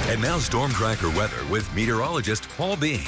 And now Storm Tracker weather with meteorologist Paul Bean.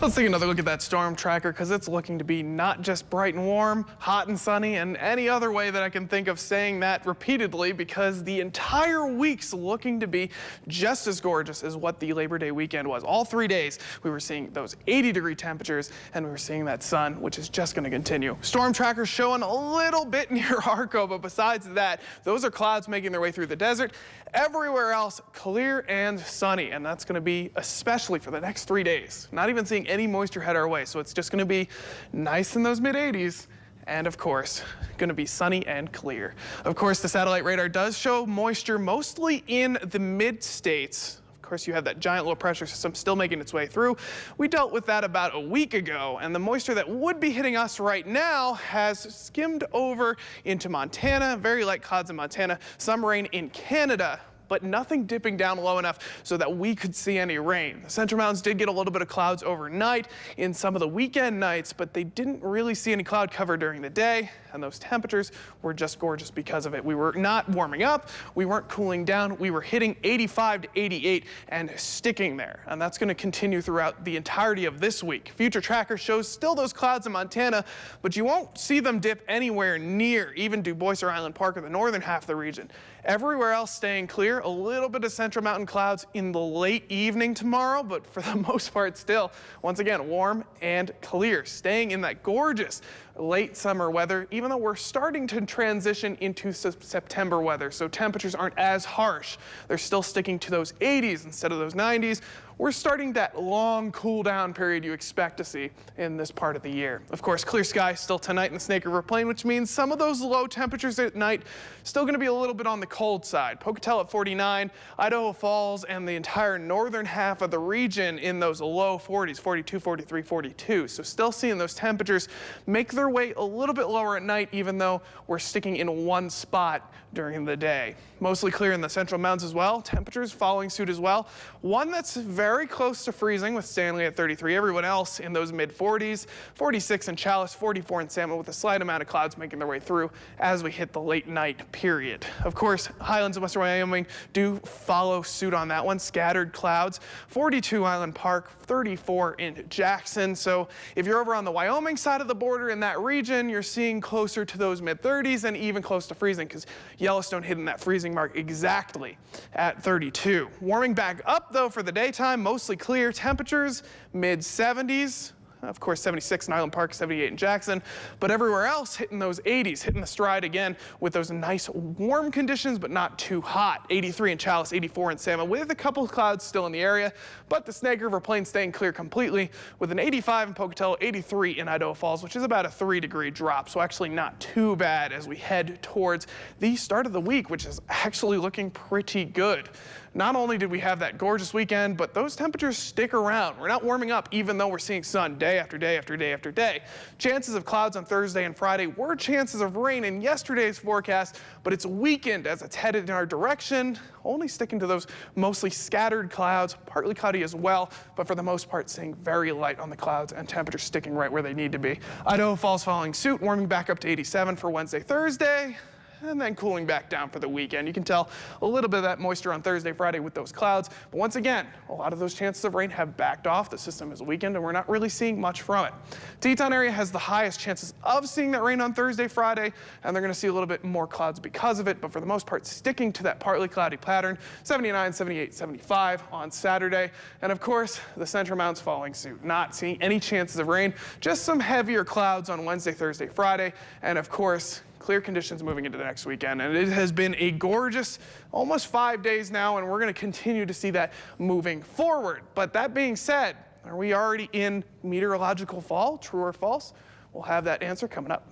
Let's take another look at that storm tracker because it's looking to be not just bright and warm, hot and sunny, and any other way that I can think of saying that repeatedly, because the entire week's looking to be just as gorgeous as what the Labor Day weekend was. All 3 days we were seeing those 80-degree temperatures and we were seeing that sun, which is just going to continue. Storm tracker showing a little bit near Arco, but besides that, those are clouds making their way through the desert. Everywhere else clear and sunny, and that's going to be especially for the next 3 days. Not even seeing any moisture head our way, so it's just going to be nice in those mid-80s. And of course, going to be sunny and clear. Of course, the satellite radar does show moisture mostly in the mid-states. Of course, you have that giant low pressure system still making its way through. We dealt with that about a week ago, and the moisture that would be hitting us right now has skimmed over into Montana. Very light clouds in Montana, some rain in Canada, but nothing dipping down low enough so that we could see any rain. The Central Mountains did get a little bit of clouds overnight in some of the weekend nights, but they didn't really see any cloud cover during the day, and those temperatures were just gorgeous because of it. We were not warming up, we weren't cooling down, we were hitting 85 to 88 and sticking there, and that's going to continue throughout the entirety of this week. Future tracker shows still those clouds in Montana, but you won't see them dip anywhere near even Du Bois or Island Park or the northern half of the region. Everywhere else staying clear. A little bit of Central Mountain clouds in the late evening tomorrow, but for the most part still, once again, warm and clear, staying in that gorgeous late summer weather, even though we're starting to transition into September weather, so temperatures aren't as harsh. They're still sticking to those 80s instead of those 90s. We're starting that long cool down period you expect to see in this part of the year. Of course, clear skies still tonight in the Snake River Plain, which means some of those low temperatures at night still going to be a little bit on the cold side. Pocatello at 49, Idaho Falls and the entire northern half of the region in those low 40s, 42, 43, 42. So still seeing those temperatures make their way a little bit lower at night, even though we're sticking in one spot during the day. Mostly clear in the Central Mountains as well. Temperatures following suit as well. One that's very close to freezing with Stanley at 33. Everyone else in those mid-40s. 46 in Chalice, 44 in Salmon, with a slight amount of clouds making their way through as we hit the late night period. Of course, highlands of western Wyoming do follow suit on that one. Scattered clouds. 42 Island Park, 34 in Jackson. So if you're over on the Wyoming side of the border in that region, you're seeing closer to those mid-30s and even close to freezing, because Yellowstone hitting that freezing mark exactly at 32. Warming back up though for the daytime, mostly clear temperatures, mid-70s. Of course, 76 in Island Park, 78 in Jackson, but everywhere else hitting those 80s, hitting the stride again with those nice warm conditions, but not too hot. 83 in Chalice, 84 in Salmon, with a couple of clouds still in the area, but the Snake River Plain staying clear completely with an 85 in Pocatello, 83 in Idaho Falls, which is about a 3-degree drop. So actually not too bad as we head towards the start of the week, which is actually looking pretty good. Not only did we have that gorgeous weekend, but those temperatures stick around. We're not warming up even though we're seeing sun day after day after day after day. Chances of clouds on Thursday and Friday were chances of rain in yesterday's forecast, but it's weakened as it's headed in our direction, only sticking to those mostly scattered clouds, partly cloudy as well, but for the most part staying very light on the clouds and temperatures sticking right where they need to be. Idaho Falls following suit, warming back up to 87 for Wednesday, Thursday, and then cooling back down for the weekend. You can tell a little bit of that moisture on Thursday, Friday with those clouds, but once again, a lot of those chances of rain have backed off. The system is weakened and we're not really seeing much from it. Teton area has the highest chances of seeing that rain on Thursday, Friday, and they're going to see a little bit more clouds because of it, but for the most part sticking to that partly cloudy pattern. 79, 78, 75 on Saturday, and of course the Central Mountains following suit. Not seeing any chances of rain, just some heavier clouds on Wednesday, Thursday, Friday, and of course clear conditions moving into the next weekend. And it has been a gorgeous almost 5 days now, and we're going to continue to see that moving forward. But that being said, are we already in meteorological fall? True or false? We'll have that answer coming up.